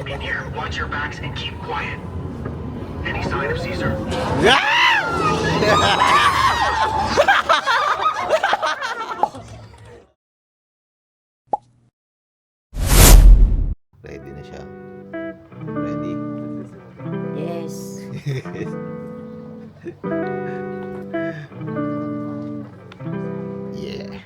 In here, watch your backs and keep quiet. Any sign of Caesar? Ready na siya. Ready? Yes. Yeah.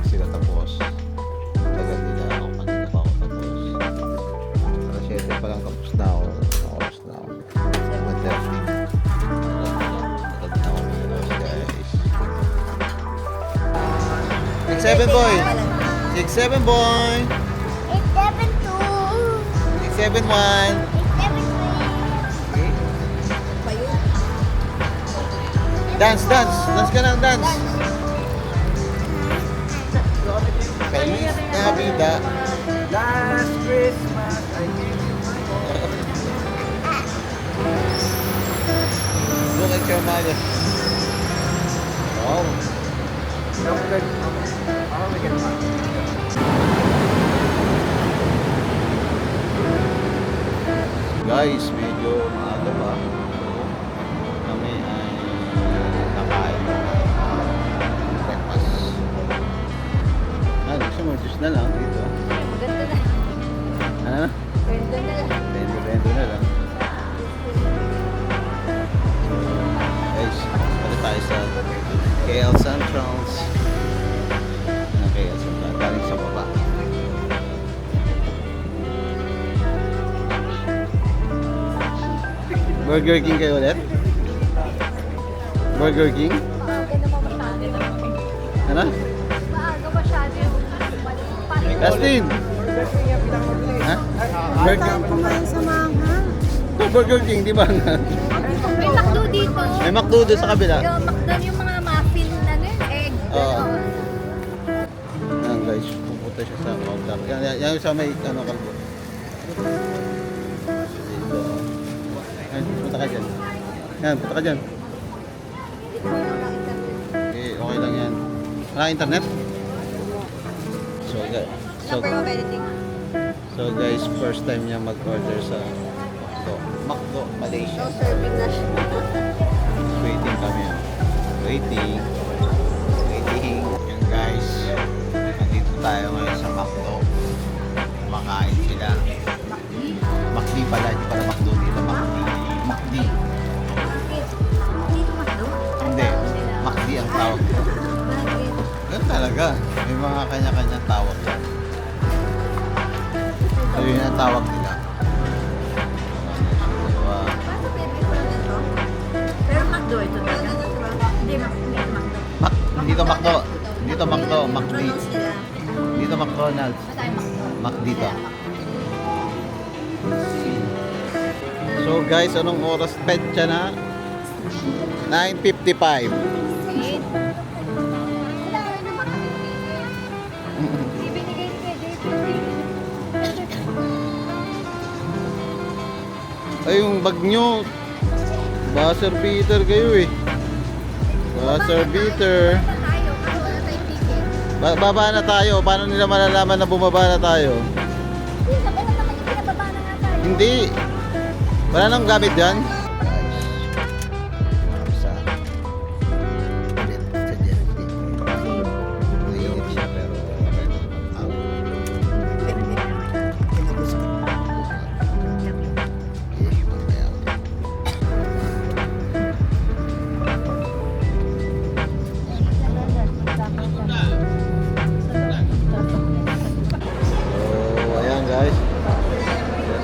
Sila tapos. Tagal nila ako. Kanina pa ako tapos. Alas 7 pa lang tapos na ako. Oras na ako. 7:30. Tagal na ako tapos, guys. 6-7 boy! 6-7 boy! 6-7-1! Dance, dance! Dance ka ng dance! Feliz Navidad! Last Christmas, I gave you my all. Look at your mother. Wow! Don't forget, I'll make it fun. Guys, medyo maaga pa. Kami ay nakain breakfast. Gusto mo, juice na lang dito. Maganda na. Ano? Maganda na lang. Rendo na lang. Guys, pala tayo sa KL Centrals. KL Central, galing sa baba. Burger King kayo ulit? Burger King? Maaga naman masyado. Ano? Maaga masyado yung Justin! Ha? Burger kumain sa manga. Burger King, di ba? May McDo dito. May McDo doon sa kabila. Yung McDo yung mga muffin na egg. Oo. Yan guys, pupunta siya sa counter. Yan sa may ano kalbo. Dito. Yan, punta ka dyan. Yan, punta ka dyan. Okay, okay lang yan. Wala internet? So guys, first time niya mag-order sa McDo, Malaysia. Serving na siya. Waiting kami. Waiting. Yan guys. Nandito tayo ngayon sa McDo. Makain sila. McD pala. Hindi pala McDo dito. McD. Dito McDo? Hindi. McD ang tawag dito. Bakit? Ganun talaga. May mga kanya-kanyang tawag yan. So yun ang tawag nila. Bakit pwede ko na to? Pero McDo ito talaga. Hindi McDo. Hindi to McDo. Hindi to McDo. McD. Pronounce nila. Hindi to McDonald's. Matay McDo. McD to. So guys, anong oras petsa na? 9:55. Ibinigay ni David. Ay, yung bag nyo. Buzzer beater kayo eh. Buzzer beater. Baba na tayo. Paano nila malalaman na bumaba na tayo? Hindi. Wala nang gamit dyan.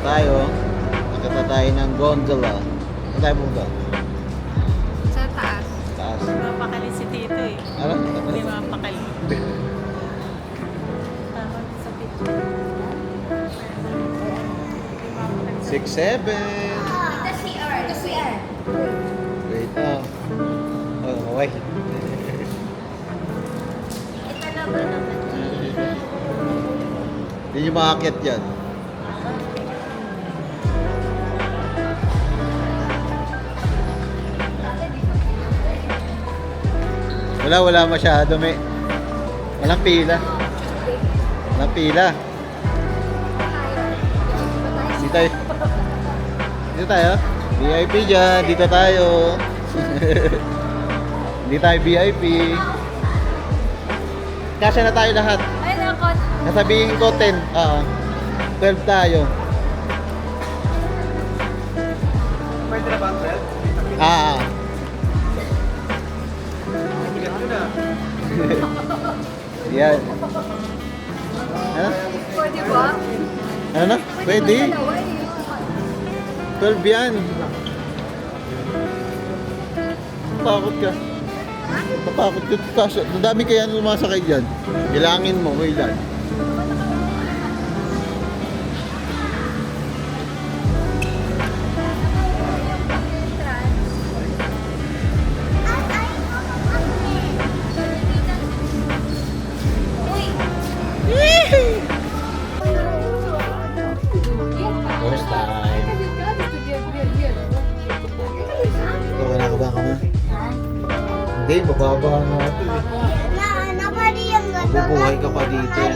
Tayo, nakita tayo ng gondola. Saan tayo pumunta? Sa taas. Taas. Mapakali si Tito eh. Ano? Hindi mapakali. Tawag sa picture. 6-7. The CR. The CR. Wait na. Oh, kaway. Ito na ba naman? Hindi nyo makakit yan. Wala masyado, may. Walang pila. Walang pila. Dito tayo. Dito tayo. VIP dyan. Dito tayo. Hindi tayo VIP. Kasi na tayo lahat. Ay, nakot. Nasabihin ko 10. 12 tayo. Pwede na ba ang 12? Bigat ko na. Yan. Ano? Pwede ba? Ano na? Pwede. Dalawa eh. 12 yan. Takot ka. Tatakot ka. Kasi, nadami kaya lumasakay dyan. Bilangin mo, ilan. First time. Ito, kinakabahan ka na? Hindi, bababa nga ito eh. Mabubuhay ka pa dito eh.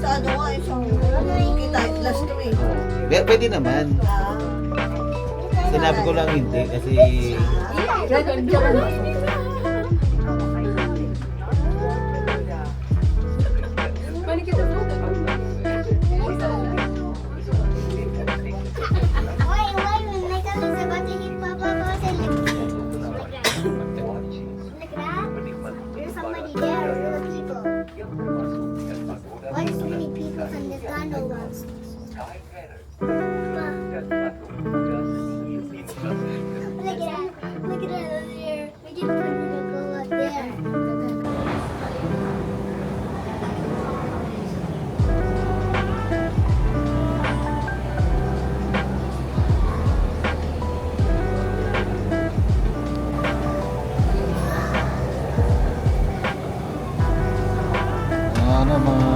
Sa ano nga, isang kita, last week. Pwede naman. Sinabi ko lang hindi kasi There's somebody there, real people. Why so many people in the gondola? Look at it over there. We can put it to go up there. ano mga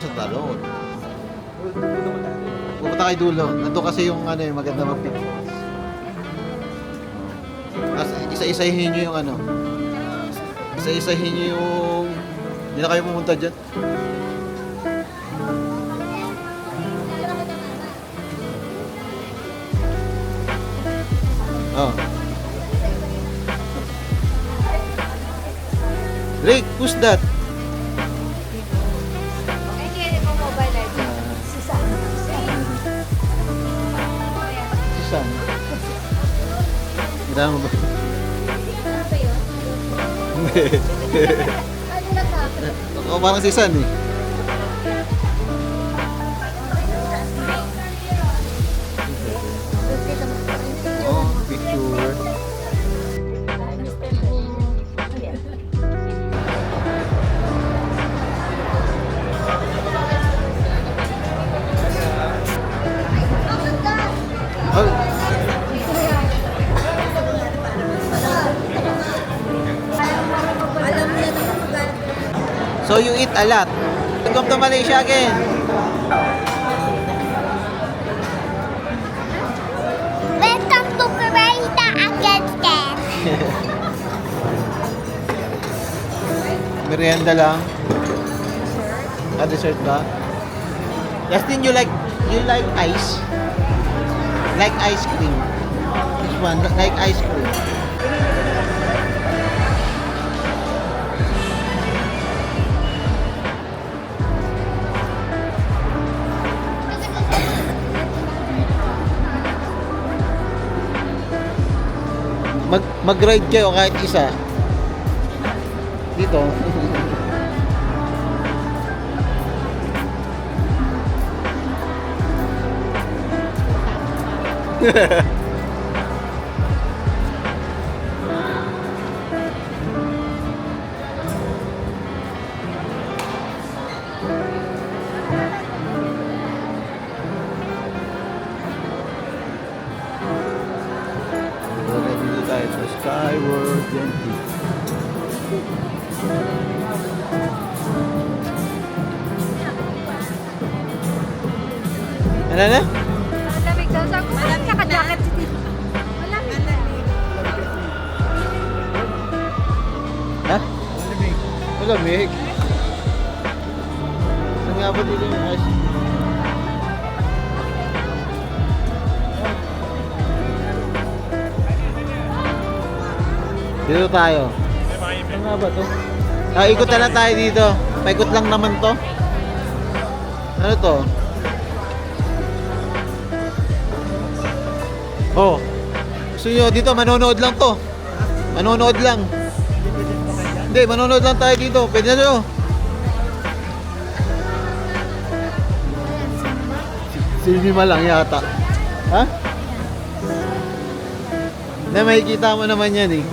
sa talon. Pupunta kay dulo. Nandun kasi yung ano yung maganda mag-pictures. Tapos isa-isahin nyo yung ano. Isa-isahin nyo yung... Hindi na kayo pumunta dyan. Oh. Rick, who's that? Hindi mo mobile legend. Si Sam. Si Sam. Ganda mo ba? Ano ba yun? Ano na ka? Oo, parang si San eh. Oh, picture. Oh, Alam niya na kung magkano. so you eat a lot. Welcome to Malaysia again. Welcome to Croatia against them. Merienda lang. Dessert ba? Justin, you like ice? Like ice cream. This one, like ice cream. Mag-ride kayo kahit isa. Dito. Skyward Gently. Ano na? Malamig daw. Sabi ko, malamig ka jacket si Tito. Malamig. Ha? Malamig. Saan nga ba dito yung ice? Dito tayo. Saan nga ba to? Ikot na lang tayo dito. Paikot lang naman to. Ano to? Oh. Gusto nyo dito, manonood lang to. Manonood lang. Hindi, manonood lang tayo dito. Pwede na nyo. Cinema lang yata. Ha? Na makikita mo naman yan eh.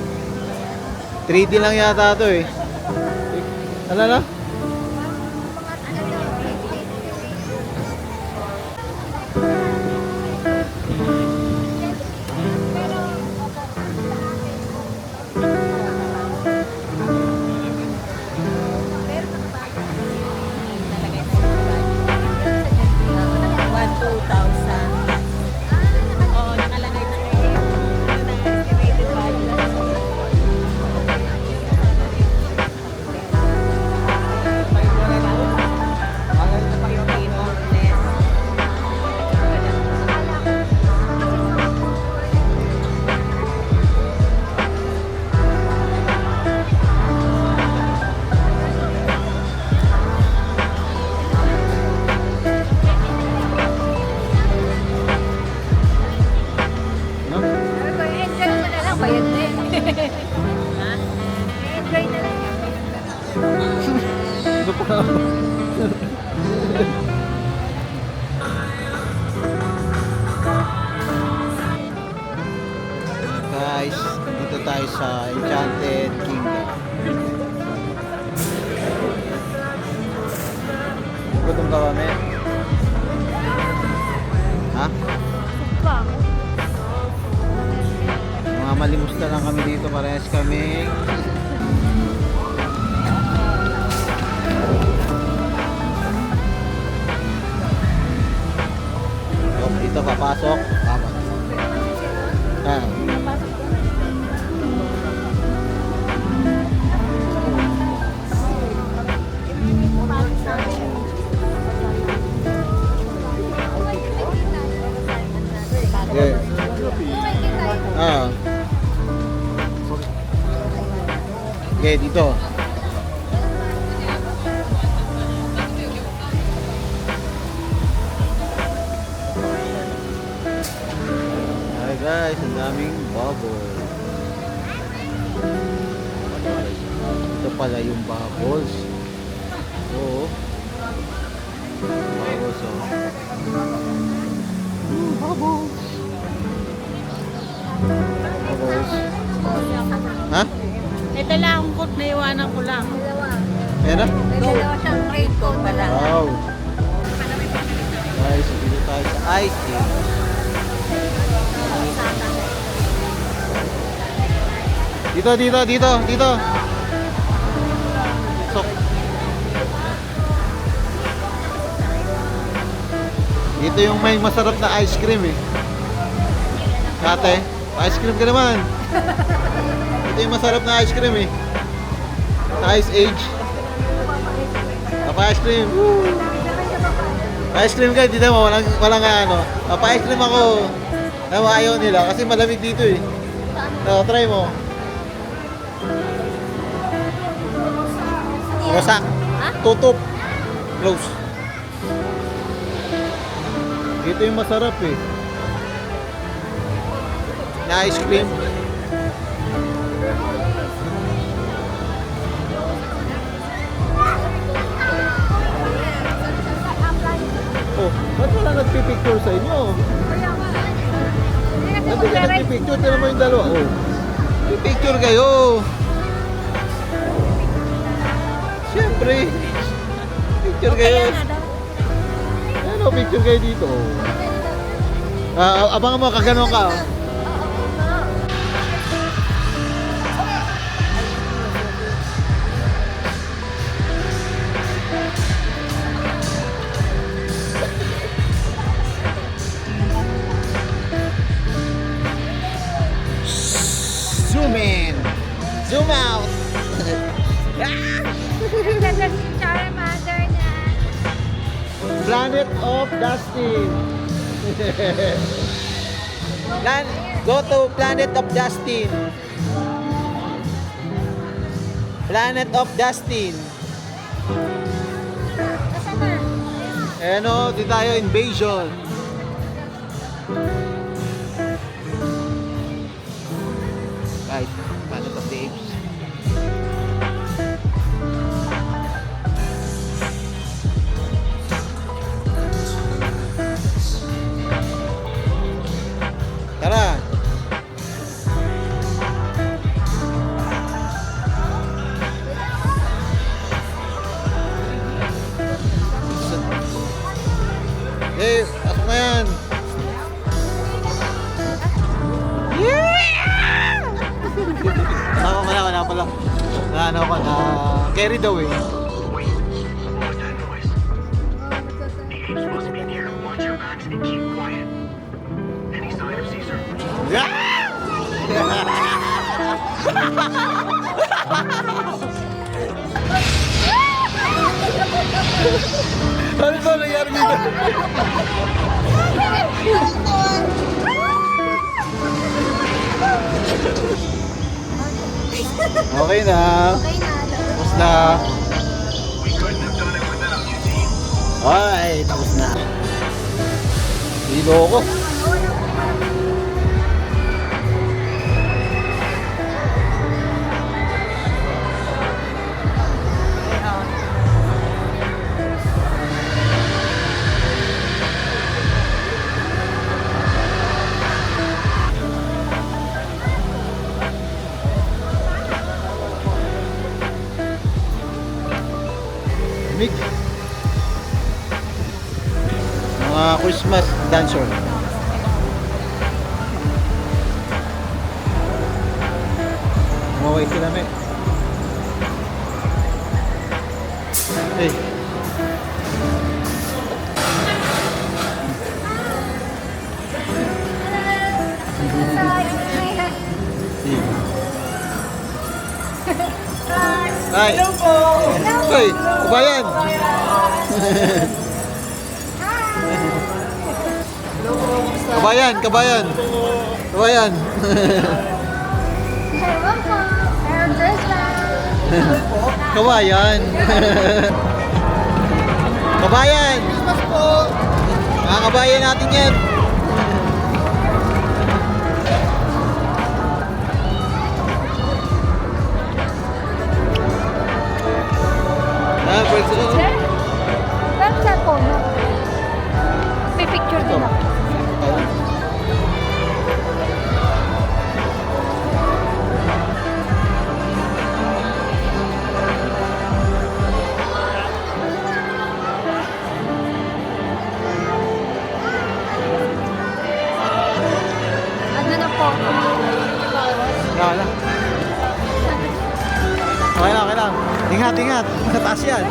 3D lang yata to eh. Ano na? Oo, nakalagay na kayo. Estimated value. No? Sabi ko, enjoy mo na lang. Bayad na eh. Ha? Enjoy na lang. Ano pa? Guys, dito tayo sa Enchanted Kingdom. Gutom ka ba, men? Ha? Pa. Mga malimusta lang kami dito, parehas kami. Dito papasok. Tama. Ah. Yeah. Ah. Okay, dito. Hi guys, ang daming bubbles. Ito pala yung bubbles. Oo. Bubbles, oh. Bubbles. Bubbles. Ha? Ito lang ang coat na iwanan ko lang. Dalawa. Ayan na? May dalawa siyang raincoat pala. Wow. Guys, dito tayo sa ice cream. Dito. So, dito yung may masarap na ice cream eh. Ate, ice cream ka naman. Ito yung masarap na ice cream eh. Ice Age. Papa ice cream. Woo! Ice cream ka, dito mo, walang ano. Papa ice cream ako. Ayaw nila kasi malamig dito eh. Try mo. Wasak. Tutup. Close. Dito yung masarap eh. Na ice cream. Oh, ba't wala nagpipicture sa inyo? Hindi ka nagpipicture, tira mo yung dalawa. Oh, pipicture kayo. Siyempre. Picture kayo. Ano, picture kayo dito. Abangan mo, kaganon ka. Planet of Dustin. Go to Planet of Dustin. Planet of Dustin. Ayan o, di tayo invasion. Right, Planet of the Apes. Tara. Eh, pasok na yan. Yeah! Wala pala. Ano ko na carried away. Wait, what was that noise? The ape's supposed to be near. Watch your backs and keep quiet. Any sign of Caesar? Ano ba nangyari dito? Okay na. Okay na. Tapos na. We couldn't have done it without you, team. Ay, tapos na. Hilo ko. Mick. Mga Christmas dancer. Maway sila, Mick. Hey. Hi. Hello po. Hey, kabayan. Kabayan. Welcome. Merry Christmas. Kabayan. Kabayan. Mga kabayan natin yan. Ah, pwede ko. Pero cellphone mo. Pipicture din ako. Ano na po? Wala. Okay lang. Ingat. Mataas yan.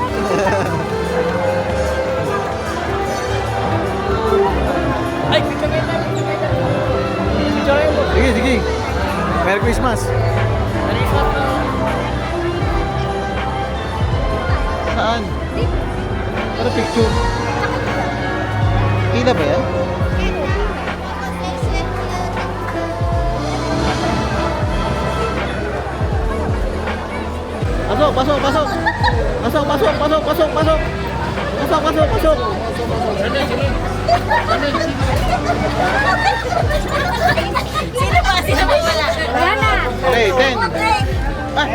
Ay, picture tayo. Picture mo. Sige. Merry Christmas. Saan? Para picture. Pila ba yan? Pasok. Sino ba wala? Yana! Hey, 10. Ah,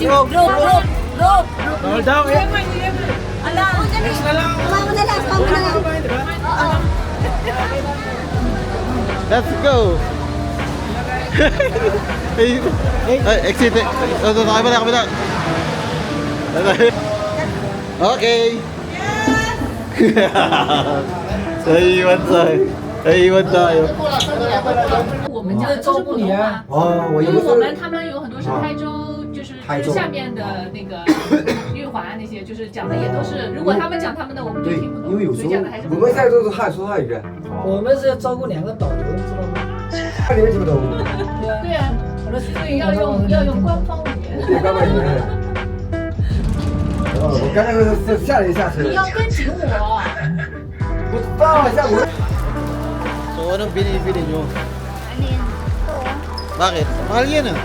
Group. Hold down eh. Ala, Sumama na lang. let's go. Ay, exit. Kabila. Okay. Iwan tayo. 我们讲的就是普通话，因为我们他们有很多是台州，就是下面的那个玉华那些，就是讲的也都是，如果他们讲他们的，我们就听不懂，所以讲的还是我们现在都是汉说汉语的，我们是要照顾2个导游，知道吗？你们听不懂，对啊，所以要用官方语言。对，刚刚你们。我刚才下了一下车。你要跟紧我。我到了下午。 So, anong binibili nyo? Ano yan? Ito oh. Bakit? Mahal yan ah.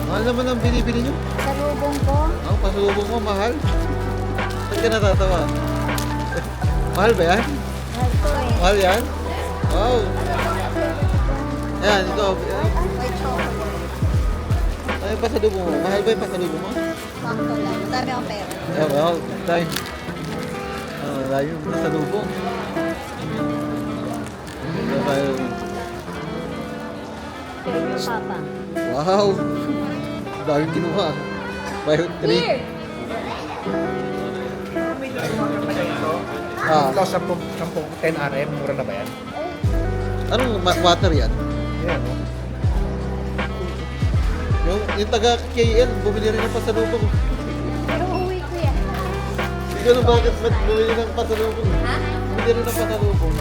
Mahal naman ang binibili nyo. Sa lubong ko. Ang pasalubong mo, mahal. Saan ka natatawa? Mahal ba yan? Mahal ko eh. Mahal yan? Wow. Ayan, ikaw. May chocolate. Ano yung pasalubong mo? Mahal ba yung pasalubong mo? Sakto lang. Madami akong pera. Yeah, well, dahil dahil yung pasalubong. Dahil, Papa. wow. Dahil kinuha. By 3. Ah, Ito, 10 RM, mura na ba yan? anong water yan? Yan, no? Yung taga KL, bumili rin ng pasalubong. Pero uwi ko yan. Hindi ko alam bakit ba't bumili ng pasalubong. Ha? Bumili rin ng pasalubong.